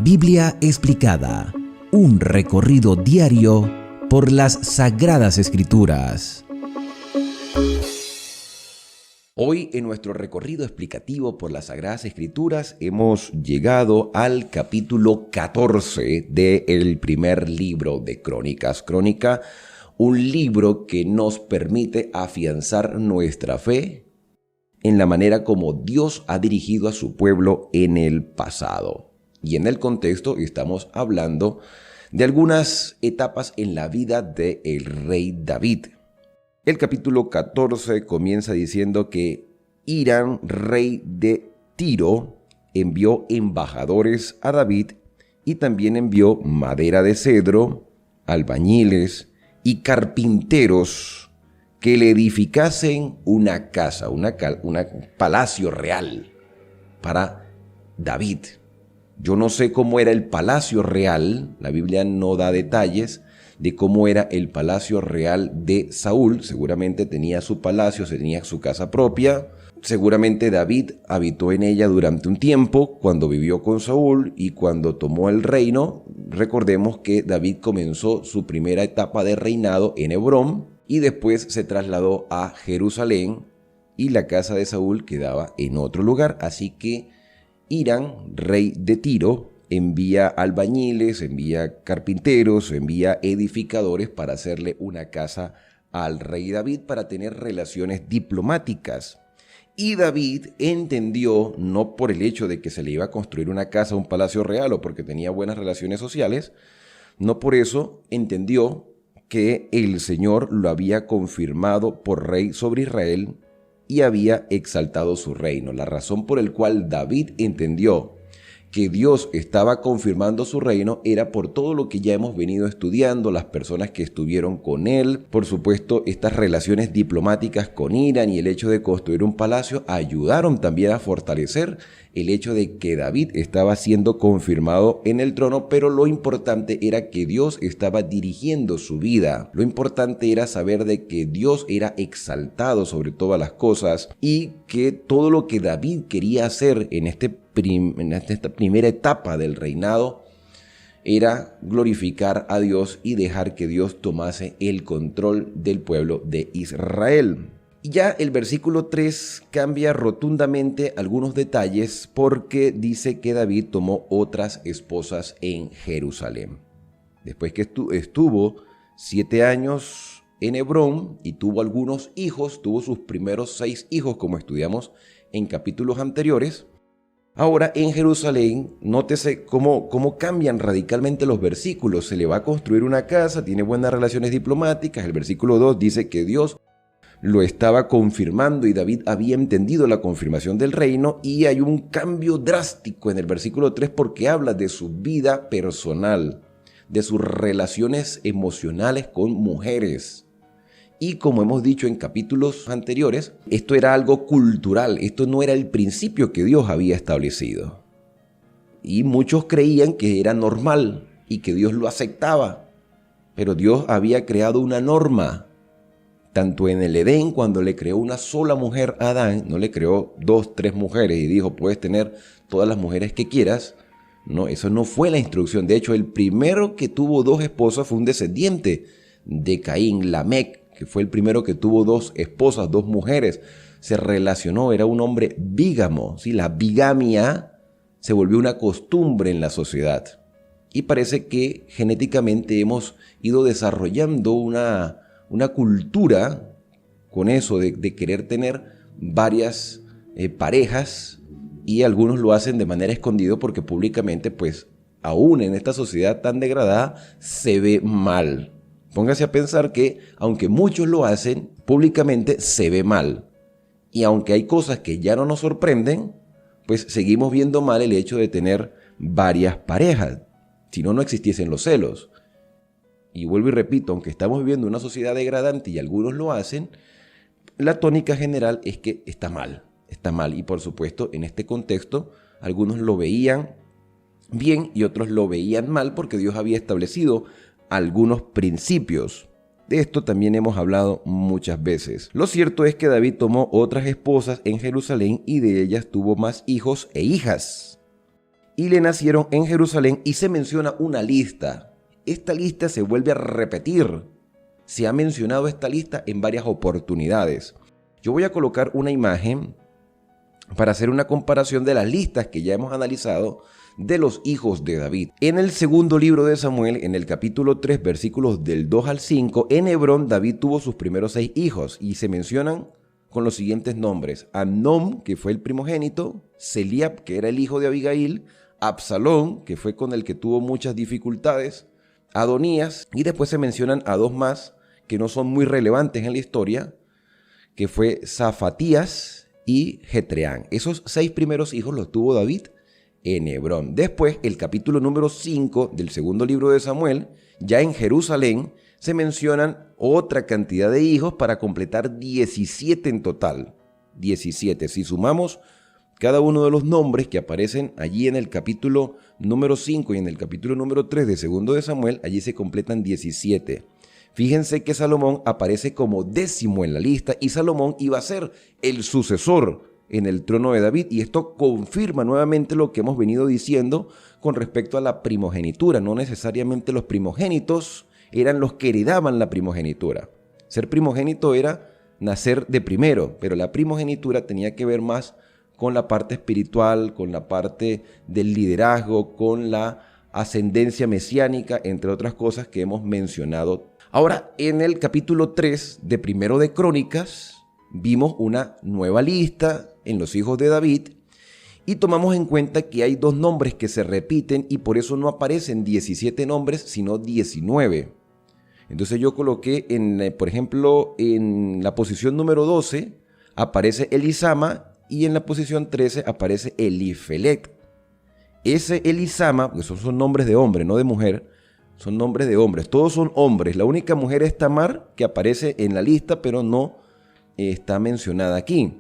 Biblia explicada, un recorrido diario por las Sagradas Escrituras. Hoy en nuestro recorrido explicativo por las Sagradas Escrituras hemos llegado al capítulo 14 del primer libro de Crónicas. Crónica, un libro que nos permite afianzar nuestra fe en la manera como Dios ha dirigido a su pueblo en el pasado. Y en el contexto estamos hablando de algunas etapas en la vida del rey David. El capítulo 14 comienza diciendo que Hiram, rey de Tiro, envió embajadores a David y también envió madera de cedro, albañiles y carpinteros que le edificasen una casa, un palacio real para David. Yo no sé cómo era el palacio real, la Biblia no da detalles de cómo era el palacio real de Saúl. Seguramente tenía su palacio, tenía su casa propia. Seguramente David habitó en ella durante un tiempo cuando vivió con Saúl y cuando tomó el reino. Recordemos que David comenzó su primera etapa de reinado en Hebrón y después se trasladó a Jerusalén y la casa de Saúl quedaba en otro lugar. Así que Hiram, rey de Tiro, envía albañiles, envía carpinteros, envía edificadores para hacerle una casa al rey David para tener relaciones diplomáticas. Y David entendió, no por el hecho de que se le iba a construir una casa, un palacio real o porque tenía buenas relaciones sociales, no por eso entendió que el Señor lo había confirmado por rey sobre Israel y había exaltado su reino. La razón por la cual David entendió que Dios estaba confirmando su reino era por todo lo que ya hemos venido estudiando, las personas que estuvieron con él, por supuesto estas relaciones diplomáticas con Irán y el hecho de construir un palacio ayudaron también a fortalecer el hecho de que David estaba siendo confirmado en el trono, pero lo importante era que Dios estaba dirigiendo su vida. Lo importante era saber de que Dios era exaltado sobre todas las cosas y que todo lo que David quería hacer en esta primera etapa del reinado era glorificar a Dios y dejar que Dios tomase el control del pueblo de Israel. Y ya el versículo 3 cambia rotundamente algunos detalles porque dice que David tomó otras esposas en Jerusalén. Después que estuvo 7 años en Hebrón y tuvo algunos hijos, tuvo sus primeros 6 hijos como estudiamos en capítulos anteriores. Ahora en Jerusalén, nótese cómo cambian radicalmente los versículos. Se le va a construir una casa, tiene buenas relaciones diplomáticas. El versículo 2 dice que Dios lo estaba confirmando y David había entendido la confirmación del reino, y hay un cambio drástico en el versículo 3 porque habla de su vida personal, de sus relaciones emocionales con mujeres. Y como hemos dicho en capítulos anteriores, esto era algo cultural, esto no era el principio que Dios había establecido. Y muchos creían que era normal y que Dios lo aceptaba, pero Dios había creado una norma. Tanto en el Edén, cuando le creó una sola mujer a Adán, no le creó 2, 3 mujeres y dijo, puedes tener todas las mujeres que quieras. No, eso no fue la instrucción. De hecho, el primero que tuvo 2 esposas fue un descendiente de Caín, Lamec, que fue el primero que tuvo 2 esposas, 2 mujeres. Se relacionó, era un hombre bígamo. ¿Sí? La bigamia se volvió una costumbre en la sociedad. Y parece que genéticamente hemos ido desarrollando una cultura con eso de querer tener varias parejas, y algunos lo hacen de manera escondida porque públicamente, pues aún en esta sociedad tan degradada, se ve mal. Póngase a pensar que aunque muchos lo hacen, públicamente se ve mal. Y aunque hay cosas que ya no nos sorprenden, pues seguimos viendo mal el hecho de tener varias parejas. Si no, no existiesen los celos. Y vuelvo y repito, aunque estamos viviendo una sociedad degradante y algunos lo hacen, la tónica general es que está mal. Y por supuesto, en este contexto, algunos lo veían bien y otros lo veían mal porque Dios había establecido algunos principios. De esto también hemos hablado muchas veces. Lo cierto es que David tomó otras esposas en Jerusalén y de ellas tuvo más hijos e hijas. y le nacieron en Jerusalén, y se menciona una lista. Esta lista se vuelve a repetir. Se ha mencionado esta lista en varias oportunidades. Yo voy a colocar una imagen para hacer una comparación de las listas que ya hemos analizado de los hijos de David. En el segundo libro de Samuel, en el capítulo 3, versículos del 2 al 5, en Hebrón David tuvo sus primeros 6 hijos y se mencionan con los siguientes nombres: Amnón, que fue el primogénito; Seliab, que era el hijo de Abigail; Absalón, que fue con el que tuvo muchas dificultades; Adonías, y después se mencionan a 2 más que no son muy relevantes en la historia, que fue Zafatías y Jetreán. Esos 6 primeros hijos los tuvo David en Hebrón. Después, el capítulo número 5 del segundo libro de Samuel, ya en Jerusalén, se mencionan otra cantidad de hijos para completar 17 en total. 17. Si sumamos cada uno de los nombres que aparecen allí en el capítulo número 5 y en el capítulo número 3 de segundo de Samuel, allí se completan 17. Fíjense que Salomón aparece como 10º en la lista, y Salomón iba a ser el sucesor en el trono de David, y esto confirma nuevamente lo que hemos venido diciendo con respecto a la primogenitura. No necesariamente los primogénitos eran los que heredaban la primogenitura. Ser primogénito era nacer de primero, pero la primogenitura tenía que ver más con la parte espiritual, con la parte del liderazgo, con la ascendencia mesiánica, entre otras cosas que hemos mencionado. Ahora, en el capítulo 3 de Primero de Crónicas, vimos una nueva lista en los hijos de David y tomamos en cuenta que hay 2 nombres que se repiten y por eso no aparecen 17 nombres, sino 19. Entonces yo coloqué, por ejemplo, en la posición número 12 aparece Elisama y en la posición 13 aparece Elifelet. Ese Elisama, pues esos son nombres de hombre, no de mujer, son nombres de hombres, todos son hombres. La única mujer es Tamar, que aparece en la lista, pero no está mencionada aquí.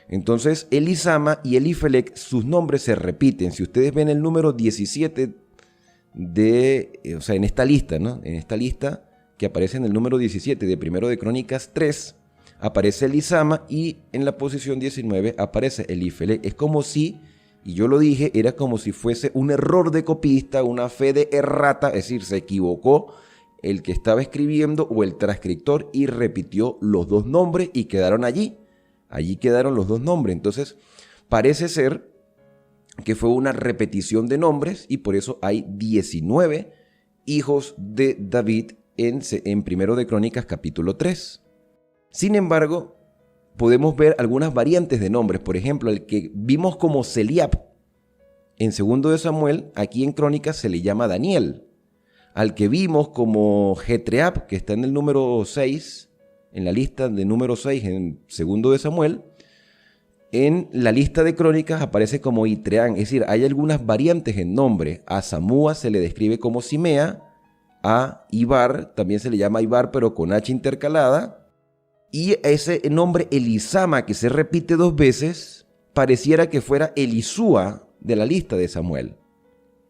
Entonces, Elisama y Elifelet, sus nombres se repiten. Si ustedes ven el número 17 en esta lista, ¿no? En esta lista que aparece en el número 17 de Primero de Crónicas 3, aparece Elisama y en la posición 19 aparece Elifelet. Es como si, y yo lo dije, era como si fuese un error de copista, una fe de errata, es decir, se equivocó el que estaba escribiendo o el transcriptor y repitió los 2 nombres y quedaron allí. Allí quedaron los 2 nombres. Entonces, parece ser que fue una repetición de nombres y por eso hay 19 hijos de David en Primero de Crónicas capítulo 3. Sin embargo, podemos ver algunas variantes de nombres. Por ejemplo, el que vimos como Seliab en segundo de Samuel, aquí en Crónicas se le llama Daniel. Al que vimos como Jetreab, que está en el número 6, en la lista de número 6 en segundo de Samuel, en la lista de Crónicas aparece como Itreán. Es decir, hay algunas variantes en nombre. A Samúa se le describe como Simea, a Ibar también se le llama Ibar, pero con H intercalada. Y ese nombre Elisama, que se repite 2 veces, pareciera que fuera Elisúa de la lista de Samuel.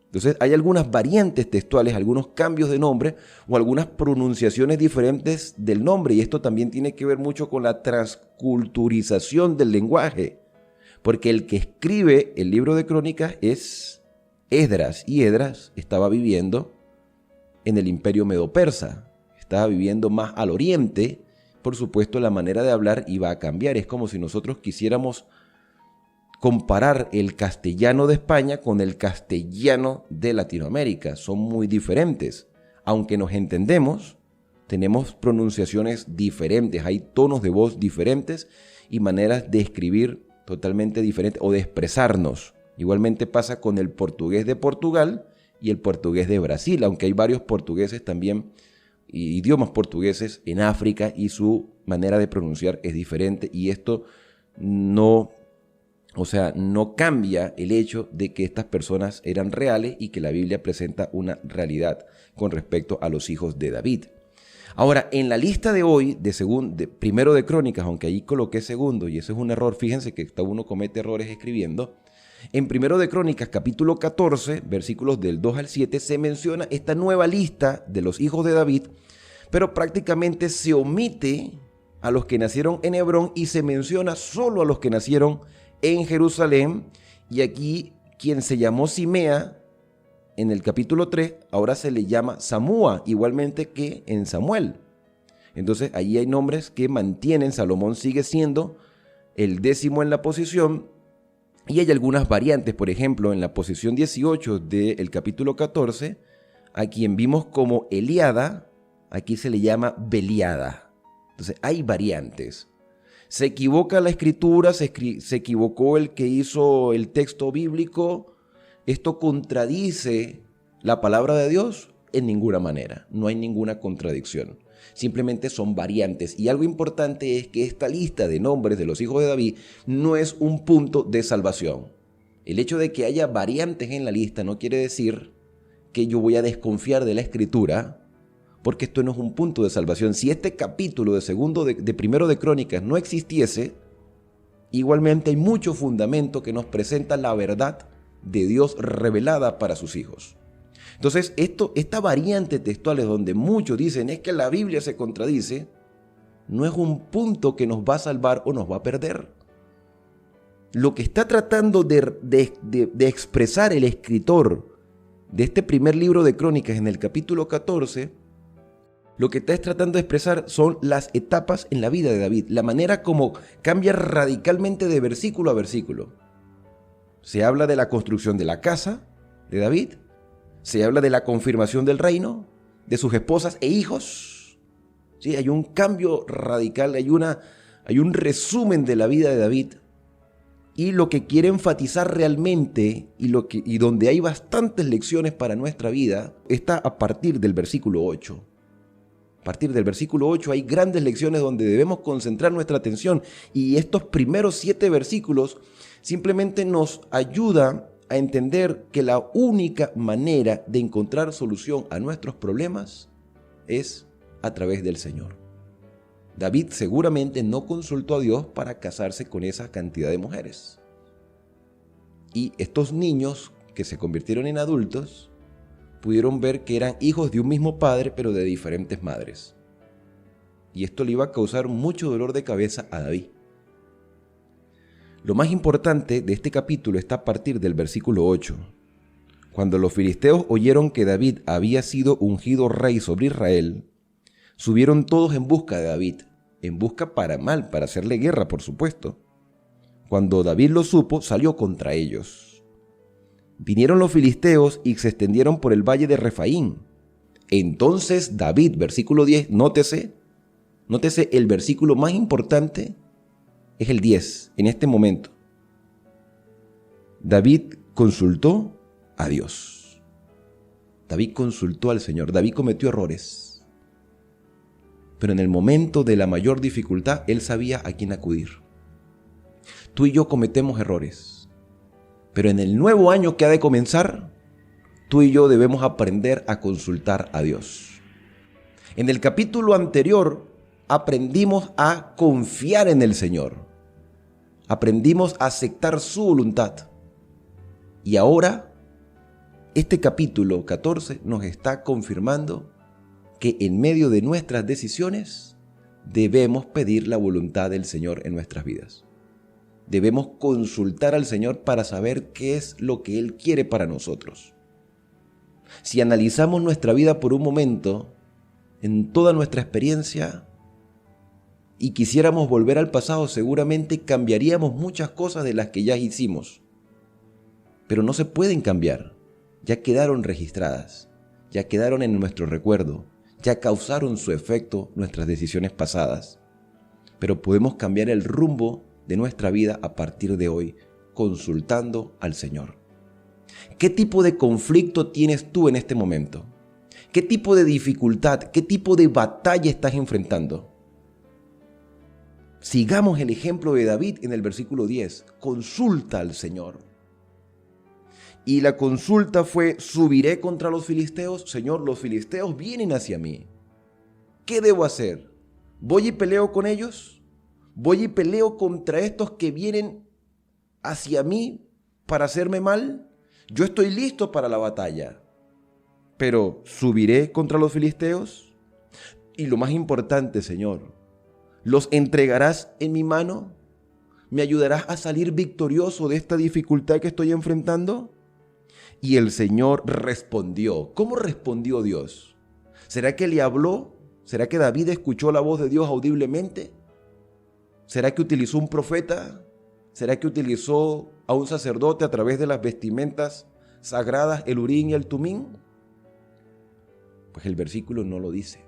Entonces hay algunas variantes textuales, algunos cambios de nombre o algunas pronunciaciones diferentes del nombre, y esto también tiene que ver mucho con la transculturización del lenguaje, porque el que escribe el libro de Crónicas es Esdras, y Esdras estaba viviendo en el imperio medo-persa, estaba viviendo más al oriente. Por supuesto, la manera de hablar iba a cambiar. Es como si nosotros quisiéramos comparar el castellano de España con el castellano de Latinoamérica. Son muy diferentes. Aunque nos entendemos, tenemos pronunciaciones diferentes, hay tonos de voz diferentes y maneras de escribir totalmente diferentes o de expresarnos. Igualmente pasa con el portugués de Portugal y el portugués de Brasil, aunque hay varios portugueses también, idiomas portugueses en África, y su manera de pronunciar es diferente, y esto no cambia el hecho de que estas personas eran reales y que la Biblia presenta una realidad con respecto a los hijos de David. Ahora, en la lista de hoy, de Primero de Crónicas, aunque ahí coloqué segundo, y eso es un error, fíjense que uno comete errores escribiendo, en Primero de Crónicas, capítulo 14, versículos del 2 al 7, se menciona esta nueva lista de los hijos de David, pero prácticamente se omite a los que nacieron en Hebrón y se menciona solo a los que nacieron en Jerusalén. Y aquí Quien se llamó Simea en el capítulo 3, ahora se le llama Samúa, igualmente que en Samuel. Entonces, ahí hay nombres que mantienen, Salomón sigue siendo el 10º en la posición, y hay algunas variantes. Por ejemplo, en la posición 18 del capítulo 14, a quien vimos como Eliada, aquí se le llama Beliada. Entonces, hay variantes. Se equivoca la escritura, se equivocó el que hizo el texto bíblico. ¿Esto contradice la palabra de Dios? En ninguna manera, no hay ninguna contradicción. Simplemente son variantes. Y algo importante es que esta lista de nombres de los hijos de David no es un punto de salvación. El hecho de que haya variantes en la lista no quiere decir que yo voy a desconfiar de la escritura, porque esto no es un punto de salvación. Si este capítulo de primero de Crónicas no existiese, igualmente hay mucho fundamento que nos presenta la verdad de Dios revelada para sus hijos. Entonces, esta variante textual es donde muchos dicen es que la Biblia se contradice, no es un punto que nos va a salvar o nos va a perder. Lo que está tratando de expresar el escritor de este primer libro de Crónicas en el capítulo 14, lo que está tratando de expresar son las etapas en la vida de David, la manera como cambia radicalmente de versículo a versículo. Se habla de la construcción de la casa de David, se habla de la confirmación del reino, de sus esposas e hijos. Sí, hay un cambio radical, hay un resumen de la vida de David. Y lo que quiere enfatizar realmente y donde hay bastantes lecciones para nuestra vida está a partir del versículo 8. A partir del versículo 8 hay grandes lecciones donde debemos concentrar nuestra atención, y estos primeros 7 versículos simplemente nos ayudan a entender que la única manera de encontrar solución a nuestros problemas es a través del Señor. David seguramente no consultó a Dios para casarse con esa cantidad de mujeres. Y estos niños que se convirtieron en adultos pudieron ver que eran hijos de un mismo padre, pero de diferentes madres. Y esto le iba a causar mucho dolor de cabeza a David. Lo más importante de este capítulo está a partir del versículo 8. Cuando los filisteos oyeron que David había sido ungido rey sobre Israel, subieron todos en busca de David, en busca para mal, para hacerle guerra, por supuesto. Cuando David lo supo, salió contra ellos. Vinieron los filisteos y se extendieron por el valle de Refaín. Entonces David, versículo 10, nótese el versículo más importante, es el 10, en este momento. David consultó a Dios. David consultó al Señor. David cometió errores. Pero en el momento de la mayor dificultad, él sabía a quién acudir. Tú y yo cometemos errores. Pero en el nuevo año que ha de comenzar, tú y yo debemos aprender a consultar a Dios. En el capítulo anterior, aprendimos a confiar en el Señor. Aprendimos a aceptar su voluntad. Y ahora, este capítulo 14 nos está confirmando que en medio de nuestras decisiones debemos pedir la voluntad del Señor en nuestras vidas. Debemos consultar al Señor para saber qué es lo que Él quiere para nosotros. Si analizamos nuestra vida por un momento, en toda nuestra experiencia, y quisiéramos volver al pasado, seguramente cambiaríamos muchas cosas de las que ya hicimos. Pero no se pueden cambiar. Ya quedaron registradas, ya quedaron en nuestro recuerdo, ya causaron su efecto nuestras decisiones pasadas. Pero podemos cambiar el rumbo de nuestra vida a partir de hoy, consultando al Señor. ¿Qué tipo de conflicto tienes tú en este momento? ¿Qué tipo de dificultad, qué tipo de batalla estás enfrentando? Sigamos el ejemplo de David en el versículo 10. Consulta al Señor. Y la consulta fue: ¿subiré contra los filisteos? Señor, los filisteos vienen hacia mí. ¿Qué debo hacer? ¿Voy y peleo con ellos? ¿Voy y peleo contra estos que vienen hacia mí para hacerme mal? Yo estoy listo para la batalla. Pero, ¿subiré contra los filisteos? Y lo más importante, Señor, ¿los entregarás en mi mano? ¿Me ayudarás a salir victorioso de esta dificultad que estoy enfrentando? Y el Señor respondió. ¿Cómo respondió Dios? ¿Será que le habló? ¿Será que David escuchó la voz de Dios audiblemente? ¿Será que utilizó un profeta? ¿Será que utilizó a un sacerdote a través de las vestimentas sagradas, el Urín y el Tumín? Pues el versículo no lo dice.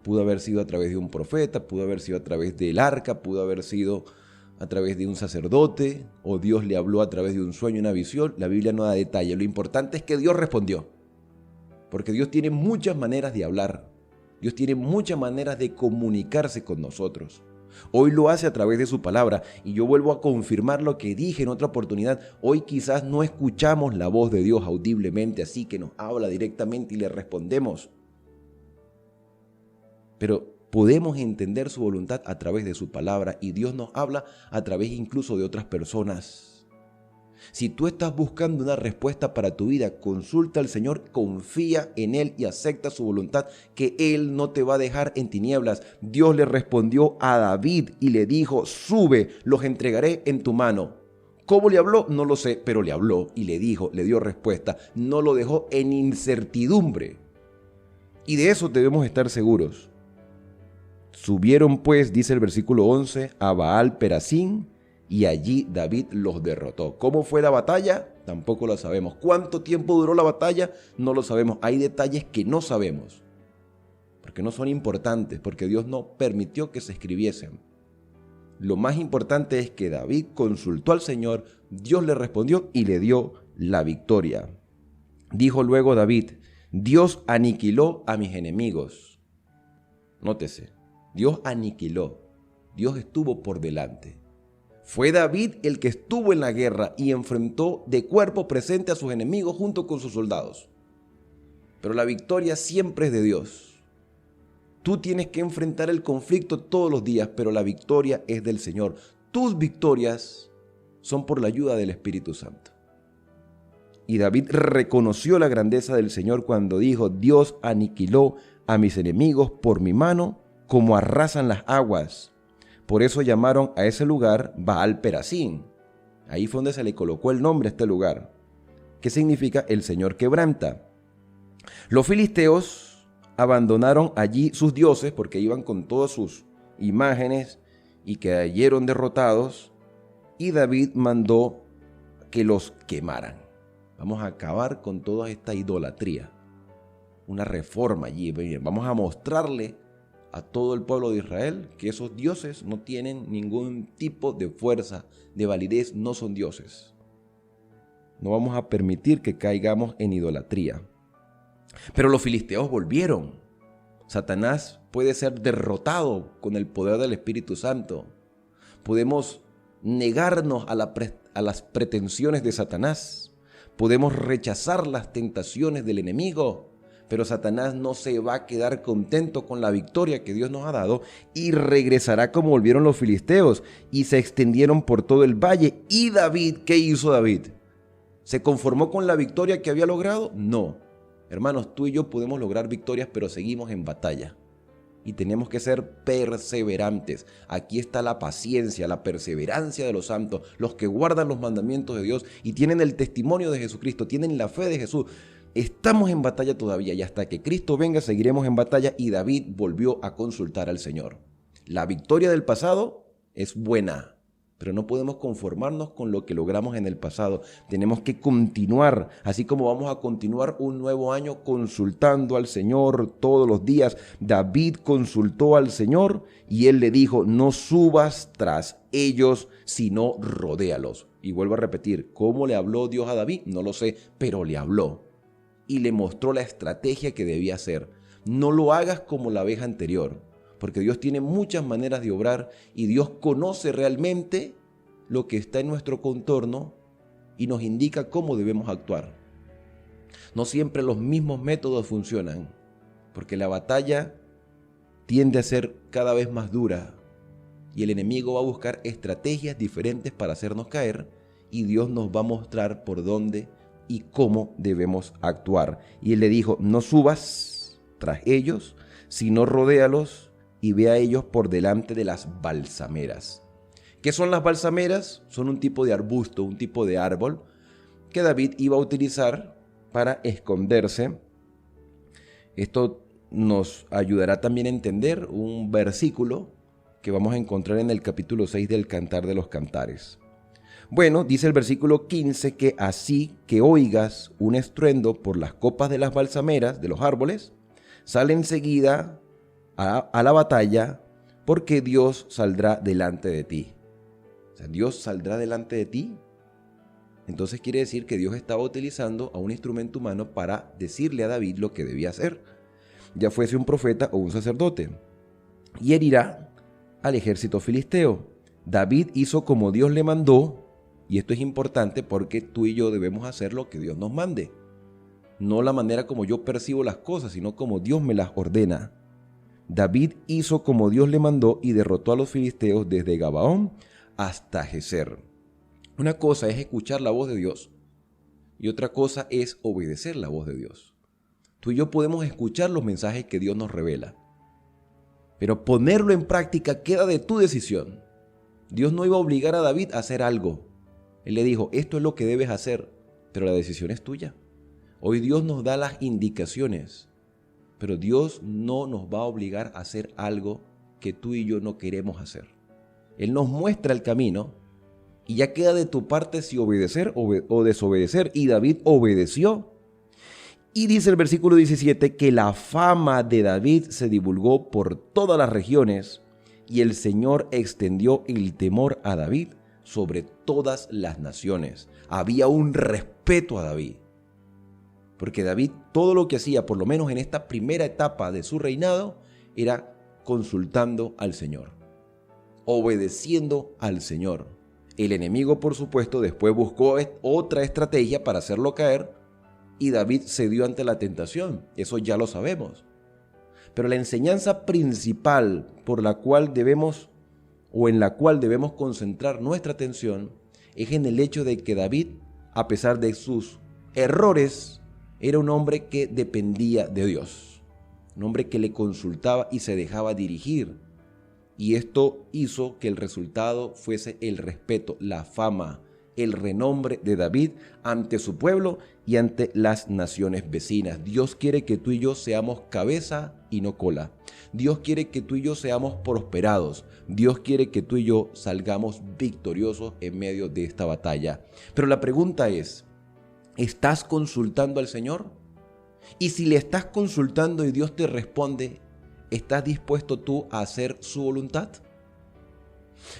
Pudo haber sido a través de un profeta, pudo haber sido a través del arca, pudo haber sido a través de un sacerdote, o Dios le habló a través de un sueño, una visión. La Biblia no da detalle. Lo importante es que Dios respondió, porque Dios tiene muchas maneras de hablar. Dios tiene muchas maneras de comunicarse con nosotros. Hoy lo hace a través de su palabra, y yo vuelvo a confirmar lo que dije en otra oportunidad. Hoy quizás no escuchamos la voz de Dios audiblemente, así que nos habla directamente y le respondemos. Pero podemos entender su voluntad a través de su palabra, y Dios nos habla a través incluso de otras personas. Si tú estás buscando una respuesta para tu vida, consulta al Señor, confía en Él y acepta su voluntad, que Él no te va a dejar en tinieblas. Dios le respondió a David y le dijo: sube, los entregaré en tu mano. ¿Cómo le habló? No lo sé, pero le habló y le dijo, le dio respuesta. No lo dejó en incertidumbre. Y de eso debemos estar seguros. Subieron pues, dice el versículo 11, a Baal Perasín, y allí David los derrotó. ¿Cómo fue la batalla? Tampoco lo sabemos. ¿Cuánto tiempo duró la batalla? No lo sabemos. Hay detalles que no sabemos, porque no son importantes, porque Dios no permitió que se escribiesen. Lo más importante es que David consultó al Señor, Dios le respondió y le dio la victoria. Dijo luego David: Dios aniquiló a mis enemigos. Nótese, Dios aniquiló. Dios estuvo por delante. Fue David el que estuvo en la guerra y enfrentó de cuerpo presente a sus enemigos junto con sus soldados. Pero la victoria siempre es de Dios. Tú tienes que enfrentar el conflicto todos los días, pero la victoria es del Señor. Tus victorias son por la ayuda del Espíritu Santo. Y David reconoció la grandeza del Señor cuando dijo: Dios aniquiló a mis enemigos por mi mano, como arrasan las aguas. Por eso llamaron a ese lugar Baal Perasín. Ahí fue donde se le colocó el nombre a este lugar, que significa el Señor quebranta. Los filisteos abandonaron allí sus dioses, porque iban con todas sus imágenes y cayeron derrotados, y David mandó que los quemaran. Vamos a acabar con toda esta idolatría. Una reforma allí. Vamos a mostrarle a todo el pueblo de Israel que esos dioses no tienen ningún tipo de fuerza, de validez, no son dioses. No vamos a permitir que caigamos en idolatría. Pero los filisteos volvieron. Satanás puede ser derrotado con el poder del Espíritu Santo. Podemos negarnos a las pretensiones de Satanás. Podemos rechazar las tentaciones del enemigo. Pero Satanás no se va a quedar contento con la victoria que Dios nos ha dado y regresará como volvieron los filisteos y se extendieron por todo el valle. ¿Y David? ¿Qué hizo David? ¿Se conformó con la victoria que había logrado? No. Hermanos, tú y yo podemos lograr victorias, pero seguimos en batalla. Y tenemos que ser perseverantes. Aquí está la paciencia, la perseverancia de los santos, los que guardan los mandamientos de Dios y tienen el testimonio de Jesucristo, tienen la fe de Jesús. Estamos en batalla todavía y hasta que Cristo venga seguiremos en batalla, y David volvió a consultar al Señor. La victoria del pasado es buena, pero no podemos conformarnos con lo que logramos en el pasado. Tenemos que continuar, así como vamos a continuar un nuevo año consultando al Señor todos los días. David consultó al Señor y Él le dijo: no subas tras ellos, sino rodéalos. Y vuelvo a repetir, ¿cómo le habló Dios a David? No lo sé, pero le habló. Y le mostró la estrategia que debía hacer. No lo hagas como la vez anterior, porque Dios tiene muchas maneras de obrar y Dios conoce realmente lo que está en nuestro contorno y nos indica cómo debemos actuar. No siempre los mismos métodos funcionan, porque la batalla tiende a ser cada vez más dura y el enemigo va a buscar estrategias diferentes para hacernos caer, y Dios nos va a mostrar por dónde y cómo debemos actuar. Y Él le dijo: no subas tras ellos, sino rodéalos y ve a ellos por delante de las balsameras. ¿Qué son las balsameras? Son un tipo de arbusto, un tipo de árbol que David iba a utilizar para esconderse. Esto nos ayudará también a entender un versículo que vamos a encontrar en el capítulo 6 del Cantar de los Cantares. Bueno, dice el versículo 15 que así que oigas un estruendo por las copas de las balsameras, de los árboles, sale enseguida a la batalla, porque Dios saldrá delante de ti. O sea, Dios saldrá delante de ti. Entonces quiere decir que Dios estaba utilizando a un instrumento humano para decirle a David lo que debía hacer, ya fuese un profeta o un sacerdote, y herirá al ejército filisteo. David hizo como Dios le mandó, y esto es importante porque tú y yo debemos hacer lo que Dios nos mande. No la manera como yo percibo las cosas, sino como Dios me las ordena. David hizo como Dios le mandó y derrotó a los filisteos desde Gabaón hasta Geser. Una cosa es escuchar la voz de Dios y otra cosa es obedecer la voz de Dios. Tú y yo podemos escuchar los mensajes que Dios nos revela, pero ponerlo en práctica queda de tu decisión. Dios no iba a obligar a David a hacer algo. Él le dijo, esto es lo que debes hacer, pero la decisión es tuya. Hoy Dios nos da las indicaciones, pero Dios no nos va a obligar a hacer algo que tú y yo no queremos hacer. Él nos muestra el camino y ya queda de tu parte si obedecer o desobedecer. Y David obedeció. Y dice el versículo 17 que la fama de David se divulgó por todas las regiones y el Señor extendió el temor a David sobre todas las naciones. Había un respeto a David, porque David todo lo que hacía, por lo menos en esta primera etapa de su reinado, era consultando al Señor, obedeciendo al Señor. El enemigo, por supuesto, después buscó otra estrategia para hacerlo caer y David cedió ante la tentación. Eso ya lo sabemos. Pero la enseñanza principal por la cual debemos o en la cual debemos concentrar nuestra atención es en el hecho de que David, a pesar de sus errores, era un hombre que dependía de Dios, un hombre que le consultaba y se dejaba dirigir. Y esto hizo que el resultado fuese el respeto, la fama, el renombre de David ante su pueblo y ante las naciones vecinas. Dios quiere que tú y yo seamos cabeza y no cola. Dios quiere que tú y yo seamos prosperados. Dios quiere que tú y yo salgamos victoriosos en medio de esta batalla. Pero la pregunta es, ¿estás consultando al Señor? Y si le estás consultando y Dios te responde, ¿estás dispuesto tú a hacer su voluntad?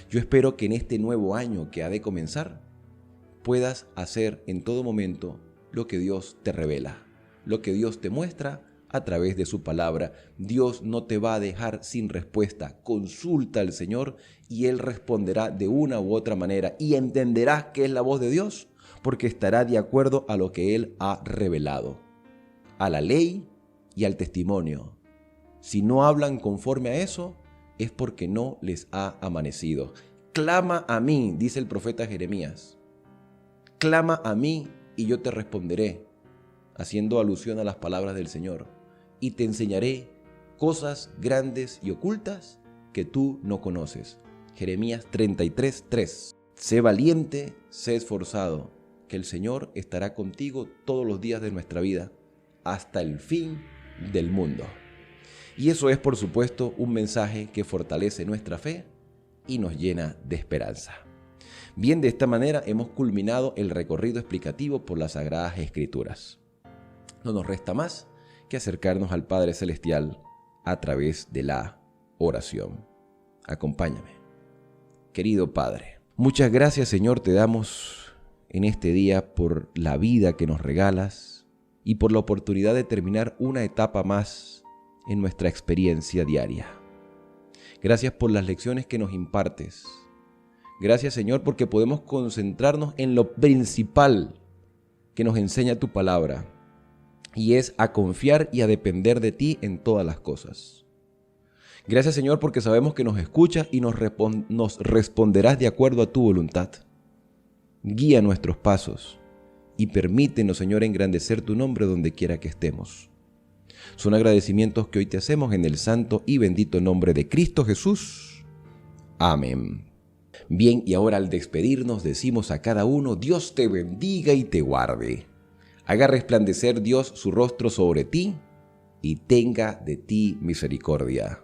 Yo espero que en este nuevo año que ha de comenzar, puedas hacer en todo momento lo que Dios te revela, lo que Dios te muestra a través de su palabra. Dios no te va a dejar sin respuesta. Consulta al Señor y Él responderá de una u otra manera y entenderás que es la voz de Dios porque estará de acuerdo a lo que Él ha revelado, a la ley y al testimonio. Si no hablan conforme a eso, es porque no les ha amanecido. Clama a mí, dice el profeta Jeremías. Clama a mí y yo te responderé, haciendo alusión a las palabras del Señor, y te enseñaré cosas grandes y ocultas que tú no conoces. Jeremías 33:3. Sé valiente, sé esforzado, que el Señor estará contigo todos los días de nuestra vida, hasta el fin del mundo. Y eso es, por supuesto, un mensaje que fortalece nuestra fe y nos llena de esperanza. Bien, de esta manera hemos culminado el recorrido explicativo por las Sagradas Escrituras. No nos resta más que acercarnos al Padre Celestial a través de la oración. Acompáñame. Querido Padre, muchas gracias, Señor, te damos en este día por la vida que nos regalas y por la oportunidad de terminar una etapa más en nuestra experiencia diaria. Gracias por las lecciones que nos impartes. Gracias, Señor, porque podemos concentrarnos en lo principal que nos enseña tu palabra, y es a confiar y a depender de ti en todas las cosas. Gracias, Señor, porque sabemos que nos escuchas y nos responderás de acuerdo a tu voluntad. Guía nuestros pasos y permítenos, Señor, engrandecer tu nombre donde quiera que estemos. Son agradecimientos que hoy te hacemos en el santo y bendito nombre de Cristo Jesús. Amén. Bien, y ahora al despedirnos decimos a cada uno: Dios te bendiga y te guarde. Haga resplandecer Dios su rostro sobre ti y tenga de ti misericordia.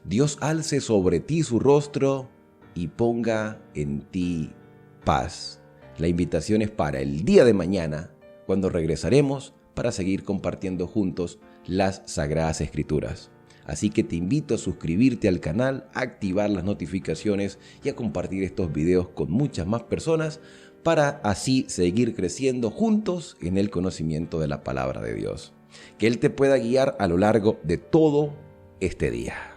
Dios alce sobre ti su rostro y ponga en ti paz. La invitación es para el día de mañana, cuando regresaremos para seguir compartiendo juntos las Sagradas Escrituras. Así que te invito a suscribirte al canal, a activar las notificaciones y a compartir estos videos con muchas más personas para así seguir creciendo juntos en el conocimiento de la palabra de Dios. Que Él te pueda guiar a lo largo de todo este día.